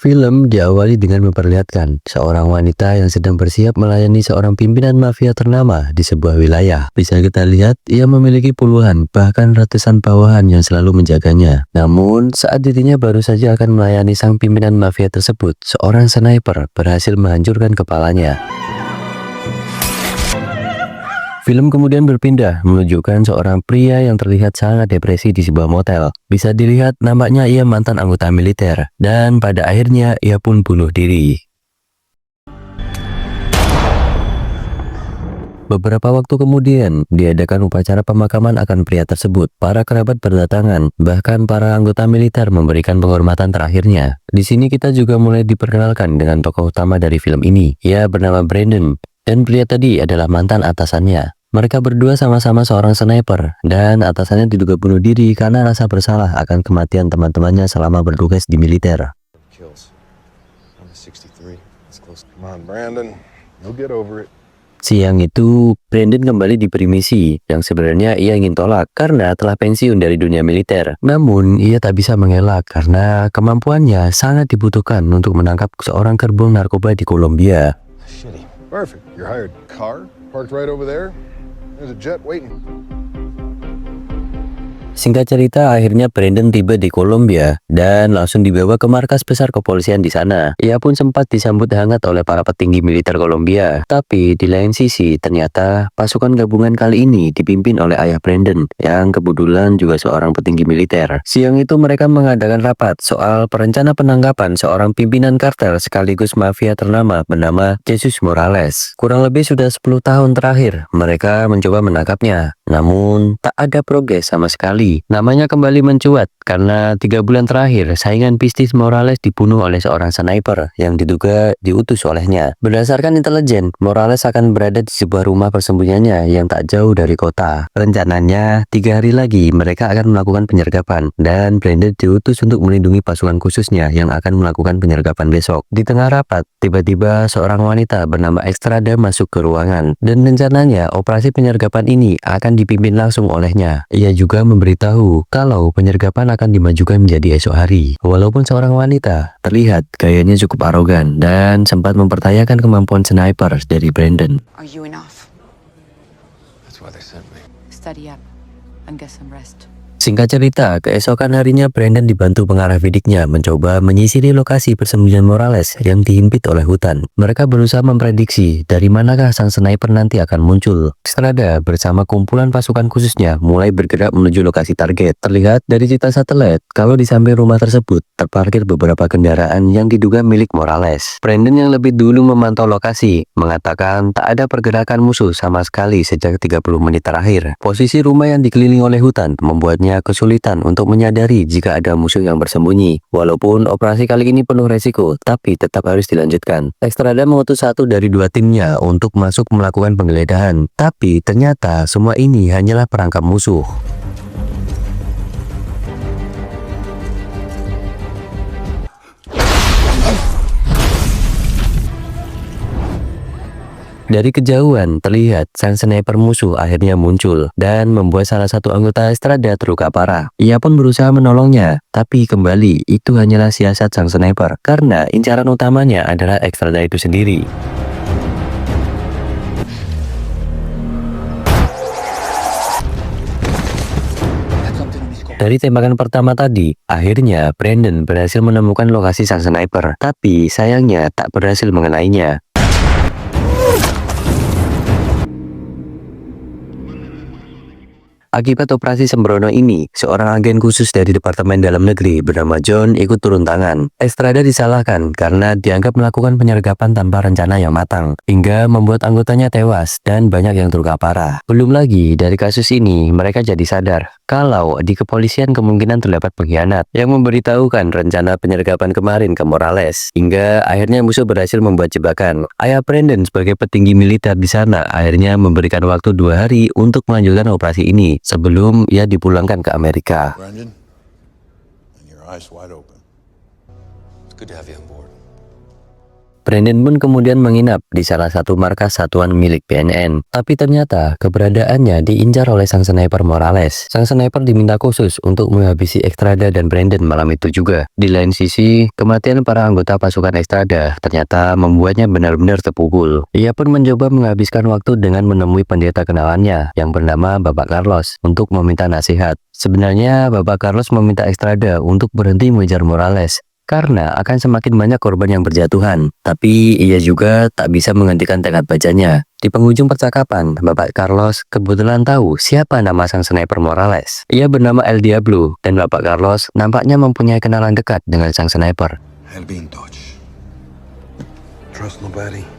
Film diawali dengan memperlihatkan seorang wanita yang sedang bersiap melayani seorang pimpinan mafia ternama di sebuah wilayah. Bisa kita lihat, ia memiliki puluhan bahkan ratusan bawahan yang selalu menjaganya. Namun, saat dirinya baru saja akan melayani sang pimpinan mafia tersebut, seorang sniper berhasil menghancurkan kepalanya. Film kemudian berpindah menunjukkan seorang pria yang terlihat sangat depresi di sebuah motel. Bisa dilihat nampaknya ia mantan anggota militer, dan pada akhirnya ia pun bunuh diri. Beberapa waktu kemudian, diadakan upacara pemakaman akan pria tersebut. Para kerabat berdatangan, bahkan para anggota militer memberikan penghormatan terakhirnya. Di sini kita juga mulai diperkenalkan dengan tokoh utama dari film ini. Ia bernama Brandon, dan pria tadi adalah mantan atasannya. Mereka berdua sama-sama seorang sniper, dan atasannya diduga bunuh diri karena rasa bersalah akan kematian teman-temannya selama bertugas di militer. Siang itu, Brandon kembali diberi misi yang sebenarnya ia ingin tolak karena telah pensiun dari dunia militer. Namun, ia tak bisa mengelak karena kemampuannya sangat dibutuhkan untuk menangkap seorang gerbong narkoba di Kolombia. Perfect. You're hired. Car parked right over there. There's a jet waiting. Singkat cerita, akhirnya Brandon tiba di Kolombia dan langsung dibawa ke markas besar kepolisian di sana. Ia pun sempat disambut hangat oleh para petinggi militer Kolombia. Tapi di lain sisi, ternyata pasukan gabungan kali ini dipimpin oleh ayah Brandon, yang kebetulan juga seorang petinggi militer. Siang itu mereka mengadakan rapat soal perencana penangkapan seorang pimpinan kartel sekaligus mafia ternama bernama Jesus Morales. Kurang lebih sudah 10 tahun terakhir, mereka mencoba menangkapnya. Namun, tak ada progres sama sekali. Namanya kembali mencuat karena 3 bulan terakhir saingan bisnis Morales dibunuh oleh seorang sniper yang diduga diutus olehnya. Berdasarkan intelijen, Morales akan berada di sebuah rumah persembunyiannya yang tak jauh dari kota. Rencananya 3 hari lagi mereka akan melakukan penyergapan dan Brandon diutus untuk melindungi pasukan khususnya yang akan melakukan penyergapan besok. Di tengah rapat, tiba-tiba seorang wanita bernama Estrada masuk ke ruangan dan rencananya operasi penyergapan ini akan dipimpin langsung olehnya. Ia juga memberitahu kalau penyergapan akan dimajukan menjadi esok hari. Walaupun seorang wanita, terlihat gayanya cukup arogan dan sempat mempertanyakan kemampuan sniper dari Brandon. Are you enough? That's why they sent me. Study up and get some rest. Singkat cerita, keesokan harinya Brandon dibantu pengarah bidiknya mencoba menyisiri lokasi persembunyian Morales yang dihimpit oleh hutan. Mereka berusaha memprediksi dari manakah sang sniper nanti akan muncul. Estrada bersama kumpulan pasukan khususnya mulai bergerak menuju lokasi target. Terlihat dari citra satelit kalau di samping rumah tersebut terparkir beberapa kendaraan yang diduga milik Morales. Brandon yang lebih dulu memantau lokasi mengatakan tak ada pergerakan musuh sama sekali sejak 30 menit terakhir. Posisi rumah yang dikelilingi oleh hutan membuatnya kesulitan untuk menyadari jika ada musuh yang bersembunyi. Walaupun operasi kali ini penuh resiko, tapi tetap harus dilanjutkan. Estrada mengutus 1 dari 2 timnya untuk masuk melakukan penggeledahan. Tapi ternyata semua ini hanyalah perangkap musuh. Dari kejauhan, terlihat sang sniper musuh akhirnya muncul dan membuat salah satu anggota Estrada terluka parah. Ia pun berusaha menolongnya, tapi kembali itu hanyalah siasat sang sniper karena incaran utamanya adalah Estrada itu sendiri. Dari tembakan pertama tadi, akhirnya Brandon berhasil menemukan lokasi sang sniper, tapi sayangnya tak berhasil mengenainya. Akibat operasi sembrono ini, seorang agen khusus dari Departemen Dalam Negeri bernama John ikut turun tangan. Estrada disalahkan karena dianggap melakukan penyergapan tanpa rencana yang matang, hingga membuat anggotanya tewas dan banyak yang terluka parah. Belum lagi, dari kasus ini, mereka jadi sadar kalau di kepolisian kemungkinan terdapat pengkhianat yang memberitahukan rencana penyergapan kemarin ke Morales, hingga akhirnya musuh berhasil membuat jebakan. Ayah Brandon sebagai petinggi militer di sana akhirnya memberikan waktu 2 hari untuk melanjutkan operasi ini sebelum ia dipulangkan ke Amerika. Brandon, and your eyes wide open. It's good to have you on board. Brandon pun kemudian menginap di salah satu markas satuan milik BNN. Tapi ternyata keberadaannya diincar oleh sang sniper Morales. Sang sniper diminta khusus untuk menghabisi Estrada dan Brandon malam itu juga. Di lain sisi, kematian para anggota pasukan Estrada ternyata membuatnya benar-benar terpukul. Ia pun mencoba menghabiskan waktu dengan menemui pendeta kenalannya yang bernama Bapak Carlos untuk meminta nasihat. Sebenarnya Bapak Carlos meminta Estrada untuk berhenti mengejar Morales karena akan semakin banyak korban yang berjatuhan. Tapi ia juga tak bisa menghentikan tekad bacanya. Di penghujung percakapan, Bapak Carlos kebetulan tahu siapa nama sang sniper Morales. Ia bernama El Diablo, dan Bapak Carlos nampaknya mempunyai kenalan dekat dengan sang sniper. I'll be in touch. Trust nobody.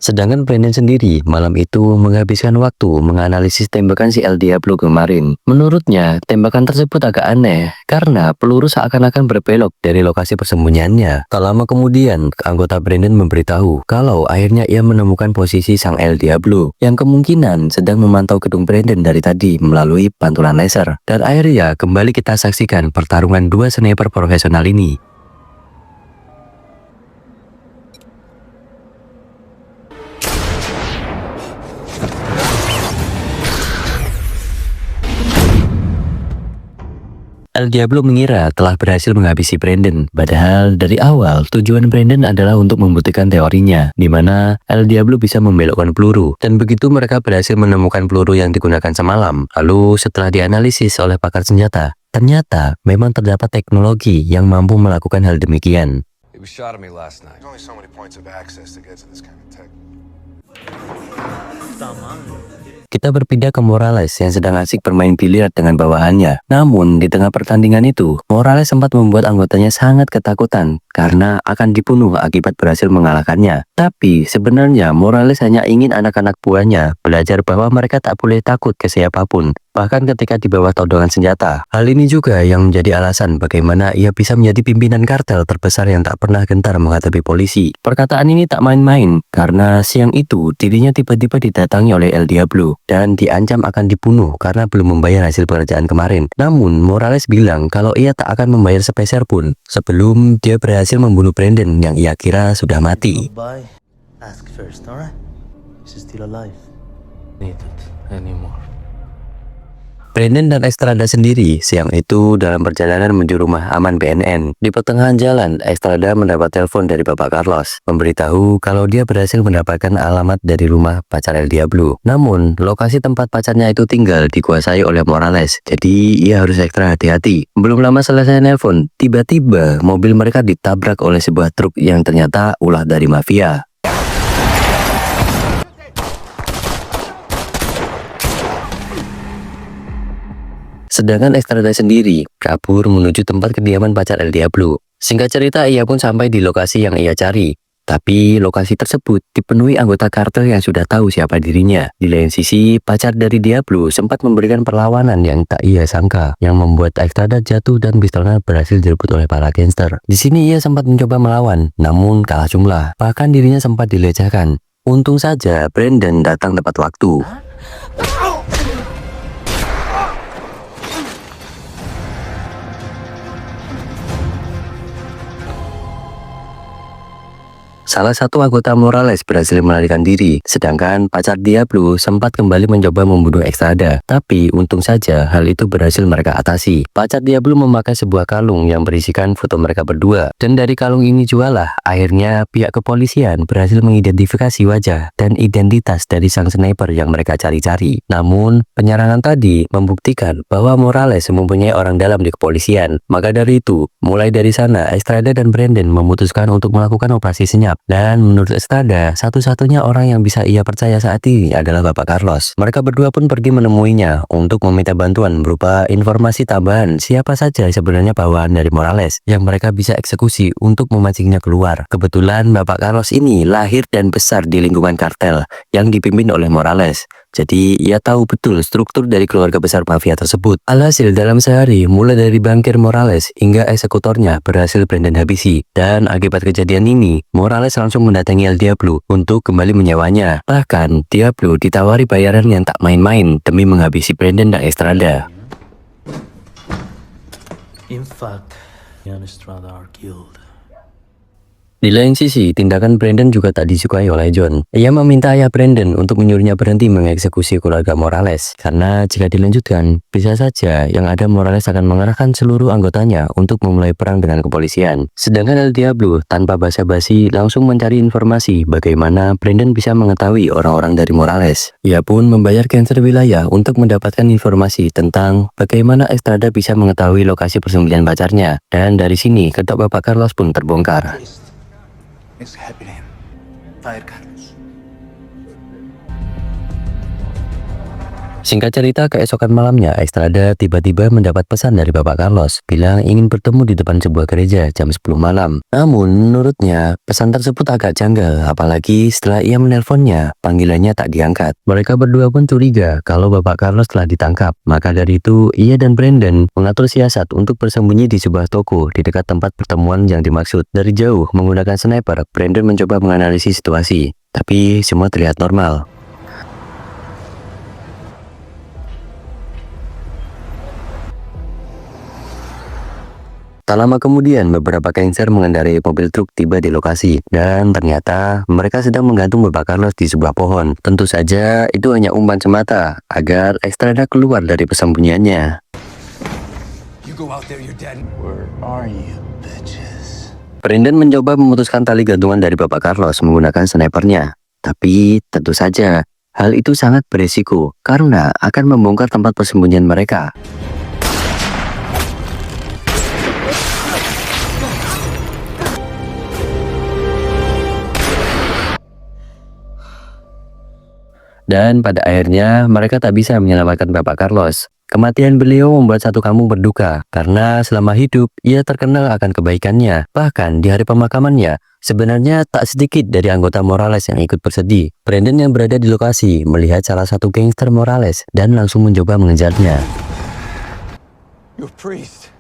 Sedangkan Brandon sendiri malam itu menghabiskan waktu menganalisis tembakan si El Diablo kemarin. Menurutnya, tembakan tersebut agak aneh karena peluru seakan-akan berbelok dari lokasi persembunyiannya. Tak lama kemudian, anggota Brandon memberitahu kalau akhirnya ia menemukan posisi sang El Diablo yang kemungkinan sedang memantau gedung Brandon dari tadi melalui pantulan laser. Dan akhirnya kembali kita saksikan pertarungan dua sniper profesional ini. El Diablo mengira telah berhasil menghabisi Brandon, padahal dari awal tujuan Brandon adalah untuk membuktikan teorinya, di mana El Diablo bisa membelokkan peluru. Dan begitu mereka berhasil menemukan peluru yang digunakan semalam, lalu setelah dianalisis oleh pakar senjata, ternyata memang terdapat teknologi yang mampu melakukan hal demikian. He was shot at me last night. There's only so many points of access to get to this kind of tech. Kita berpindah ke Morales yang sedang asik bermain biliar dengan bawahannya. Namun, di tengah pertandingan itu, Morales sempat membuat anggotanya sangat ketakutan karena akan dibunuh akibat berhasil mengalahkannya. Tapi, sebenarnya Morales hanya ingin anak-anak buahnya belajar bahwa mereka tak boleh takut ke siapapun, bahkan ketika di bawah todongan senjata. Hal ini juga yang menjadi alasan bagaimana ia bisa menjadi pimpinan kartel terbesar yang tak pernah gentar menghadapi polisi. Perkataan ini tak main-main, karena siang itu dirinya tiba-tiba didatangi oleh El Diablo dan diancam akan dibunuh karena belum membayar hasil pekerjaan kemarin. Namun, Morales bilang kalau ia tak akan membayar sepeser pun sebelum dia berhasil membunuh Brandon yang ia kira sudah mati. Goodbye. Ask first, alright? Is he still alive? Need it anymore. Brandon dan Estrada sendiri siang itu dalam perjalanan menuju rumah aman BNN. Di pertengahan jalan, Estrada mendapat telepon dari Bapak Carlos, memberitahu kalau dia berhasil mendapatkan alamat dari rumah pacar El Diablo. Namun, lokasi tempat pacarnya itu tinggal dikuasai oleh Morales, jadi ia harus ekstra hati-hati. Belum lama selesai nelpon, tiba-tiba mobil mereka ditabrak oleh sebuah truk yang ternyata ulah dari mafia. Sedangkan Estrada sendiri kabur menuju tempat kediaman pacar El Diablo. Singkat cerita, ia pun sampai di lokasi yang ia cari. Tapi lokasi tersebut dipenuhi anggota kartel yang sudah tahu siapa dirinya. Di lain sisi, pacar dari Diablo sempat memberikan perlawanan yang tak ia sangka, yang membuat Estrada jatuh dan pistolnya berhasil direbut oleh para gangster. Di sini ia sempat mencoba melawan, namun kalah jumlah. Bahkan dirinya sempat dilecehkan. Untung saja Brandon datang tepat waktu. Salah satu anggota Morales berhasil melarikan diri, sedangkan pacar Diablo sempat kembali mencoba membunuh Estrada. Tapi untung saja hal itu berhasil mereka atasi. Pacar Diablo memakai sebuah kalung yang berisikan foto mereka berdua. Dan dari kalung ini jualah, akhirnya pihak kepolisian berhasil mengidentifikasi wajah dan identitas dari sang sniper yang mereka cari-cari. Namun, penyerangan tadi membuktikan bahwa Morales mempunyai orang dalam di kepolisian. Maka dari itu, mulai dari sana, Estrada dan Brandon memutuskan untuk melakukan operasi senyap. Dan menurut Estrada, satu-satunya orang yang bisa ia percaya saat ini adalah Bapak Carlos. Mereka berdua pun pergi menemuinya untuk meminta bantuan berupa informasi tambahan siapa saja sebenarnya bawahan dari Morales yang mereka bisa eksekusi untuk memancingnya keluar. Kebetulan Bapak Carlos ini lahir dan besar di lingkungan kartel yang dipimpin oleh Morales. Jadi ia tahu betul struktur dari keluarga besar mafia tersebut. Alhasil dalam sehari, mulai dari bangkir Morales hingga eksekutornya berhasil Brandon habisi. Dan akibat kejadian ini, Morales langsung mendatangi El Diablo untuk kembali menyewanya. Bahkan, Diablo ditawari bayaran yang tak main-main demi menghabisi Brandon dan Estrada. In fact, me and Estrada are killed. Di lain sisi, tindakan Brandon juga tak disukai oleh John. Ia meminta ayah Brandon untuk menyuruhnya berhenti mengeksekusi keluarga Morales. Karena jika dilanjutkan, bisa saja yang ada Morales akan mengerahkan seluruh anggotanya untuk memulai perang dengan kepolisian. Sedangkan El Diablo tanpa basa-basi langsung mencari informasi bagaimana Brandon bisa mengetahui orang-orang dari Morales. Ia pun membayar gangster wilayah untuk mendapatkan informasi tentang bagaimana Estrada bisa mengetahui lokasi persembunyian pacarnya. Dan dari sini, kedok Bapak Carlos pun terbongkar. It's happening. Fire Carlos. Singkat cerita, keesokan malamnya, Estrada tiba-tiba mendapat pesan dari Bapak Carlos, bilang ingin bertemu di depan sebuah gereja jam 10 malam. Namun, menurutnya, pesan tersebut agak janggal, apalagi setelah ia menelponnya, panggilannya tak diangkat. Mereka berdua pun curiga kalau Bapak Carlos telah ditangkap. Maka dari itu, ia dan Brandon mengatur siasat untuk bersembunyi di sebuah toko di dekat tempat pertemuan yang dimaksud. Dari jauh, menggunakan sniper, Brandon mencoba menganalisis situasi. Tapi, semua terlihat normal. Tak lama kemudian, beberapa gangster mengendarai mobil truk tiba di lokasi. Dan ternyata, mereka sedang menggantung Bapak Carlos di sebuah pohon. Tentu saja, itu hanya umpan semata, agar Estrada keluar dari persembunyiannya. You go out there, you're dead. Where are you, bitches? Brandon mencoba memutuskan tali gantungan dari Bapak Carlos menggunakan snipernya. Tapi, tentu saja, hal itu sangat berisiko, karena akan membongkar tempat persembunyian mereka. Dan pada akhirnya mereka tak bisa menyelamatkan Bapak Carlos. Kematian beliau membuat satu kampung berduka karena selama hidup ia terkenal akan kebaikannya. Bahkan di hari pemakamannya, sebenarnya tak sedikit dari anggota Morales yang ikut bersedih. Brandon yang berada di lokasi melihat salah satu gangster Morales dan langsung mencoba mengejarnya. You're a priest.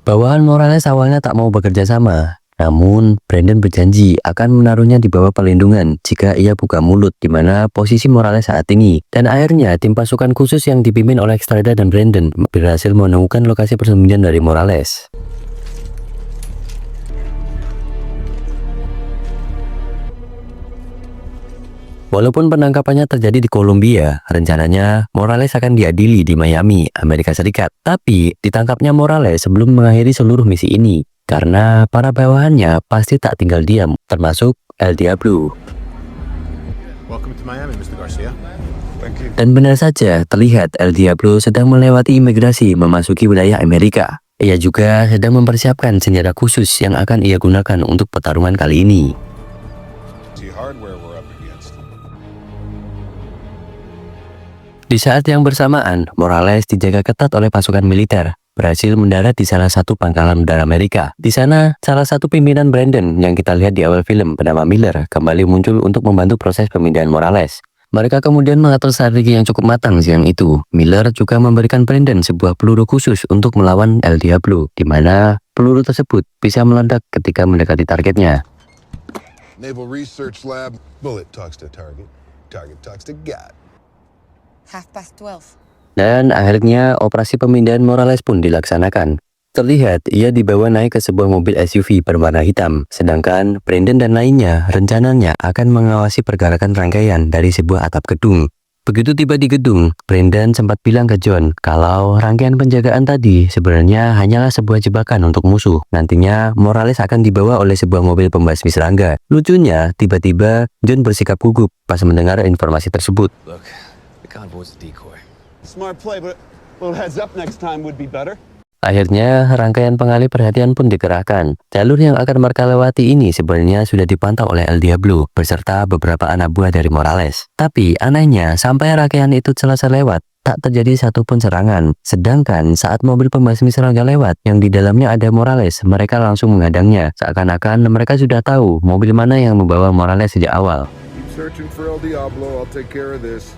Bawahan Morales awalnya tak mau bekerja sama. Namun, Brandon berjanji akan menaruhnya di bawah perlindungan jika ia buka mulut di mana posisi Morales saat ini. Dan akhirnya, tim pasukan khusus yang dipimpin oleh Estrada dan Brandon berhasil menemukan lokasi persembunyian dari Morales. Walaupun penangkapannya terjadi di Kolombia, rencananya Morales akan diadili di Miami, Amerika Serikat. Tapi, ditangkapnya Morales sebelum mengakhiri seluruh misi ini. Karena para bawahannya pasti tak tinggal diam, termasuk El Diablo. Welcome to Miami, Mr. Garcia. Thank you. Dan benar saja, terlihat El Diablo sedang melewati imigrasi memasuki wilayah Amerika. Ia juga sedang mempersiapkan senjata khusus yang akan ia gunakan untuk pertarungan kali ini. See hardware we're up against. Di saat yang bersamaan, Morales dijaga ketat oleh pasukan militer. Berhasil mendarat di salah satu pangkalan udara Amerika. Di sana, salah satu pimpinan Brandon yang kita lihat di awal film bernama Miller kembali muncul untuk membantu proses pemindahan Morales. Mereka kemudian mengatur strategi yang cukup matang siang itu. Miller juga memberikan Brandon sebuah peluru khusus untuk melawan El Diablo, di mana peluru tersebut bisa meledak ketika mendekati targetnya. Naval Research Lab. Bullet talks to target. Target talks to God. 12:30. Dan akhirnya operasi pemindahan Morales pun dilaksanakan. Terlihat ia dibawa naik ke sebuah mobil SUV berwarna hitam, sedangkan Brandon dan lainnya rencananya akan mengawasi pergerakan rangkaian dari sebuah atap gedung. Begitu tiba di gedung, Brandon sempat bilang ke John kalau rangkaian penjagaan tadi sebenarnya hanyalah sebuah jebakan untuk musuh. Nantinya Morales akan dibawa oleh sebuah mobil pembasmi serangga. Lucunya, tiba-tiba John bersikap gugup pas mendengar informasi tersebut. Look, the convoy's a decoy. Smart play, but a little heads up next time would be better. Akhirnya, rangkaian pengalih perhatian pun dikerahkan. Jalur yang akan mereka lewati ini sebenarnya sudah dipantau oleh El Diablo beserta beberapa anak buah dari Morales. Tapi anehnya, sampai rangkaian itu selesai lewat, tak terjadi satupun serangan. Sedangkan saat mobil pembasmi serangga lewat, yang di dalamnya ada Morales, mereka langsung menghadangnya. Seakan-akan mereka sudah tahu mobil mana yang membawa Morales sejak awal. Keep searching for El Diablo. I'll take care of this.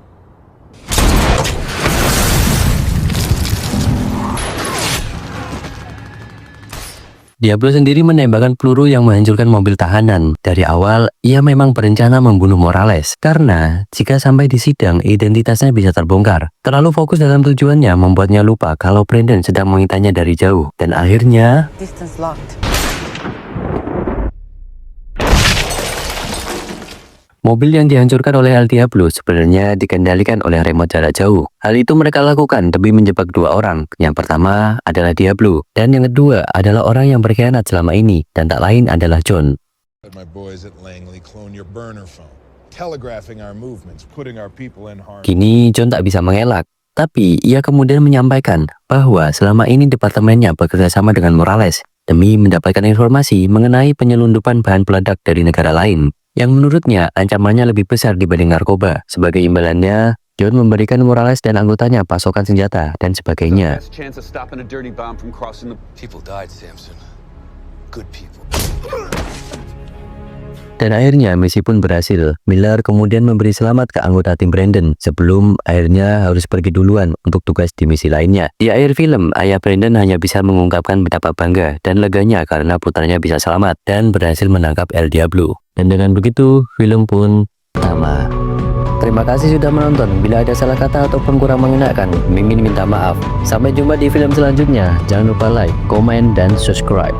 Diablo sendiri menembakkan peluru yang menghancurkan mobil tahanan. Dari awal, ia memang berencana membunuh Morales. Karena, jika sampai di sidang, identitasnya bisa terbongkar. Terlalu fokus dalam tujuannya membuatnya lupa kalau Brandon sedang mengintanya dari jauh. Dan akhirnya, Distance locked. mobil yang dihancurkan oleh El Diablo sebenarnya dikendalikan oleh remote jarak jauh. Hal itu mereka lakukan demi menjebak dua orang. Yang pertama adalah Diablo, dan yang kedua adalah orang yang berkhianat selama ini, dan tak lain adalah John. Had my boys at Langley clone your burner phone, telegraphing our movements, putting our people in harm. Kini John tak bisa mengelak, tapi ia kemudian menyampaikan bahwa selama ini departemennya bekerja sama dengan Morales demi mendapatkan informasi mengenai penyelundupan bahan peledak dari negara lain, yang menurutnya ancamannya lebih besar dibanding narkoba. Sebagai imbalannya, John memberikan Morales dan anggotanya pasokan senjata dan sebagainya. Best chance of stopping a dirty bomb from crossing the... People died, Samson. Good people. Dan akhirnya misi pun berhasil. Miller kemudian memberi selamat ke anggota tim Brandon sebelum akhirnya harus pergi duluan untuk tugas di misi lainnya. Di akhir film, ayah Brandon hanya bisa mengungkapkan betapa bangga dan leganya karena putranya bisa selamat dan berhasil menangkap El Diablo. Dan dengan begitu, film pun tamat. Terima kasih sudah menonton. Bila ada salah kata ataupun kurang mengenakan, Mimin minta maaf. Sampai jumpa di film selanjutnya. Jangan lupa like, komen, dan subscribe.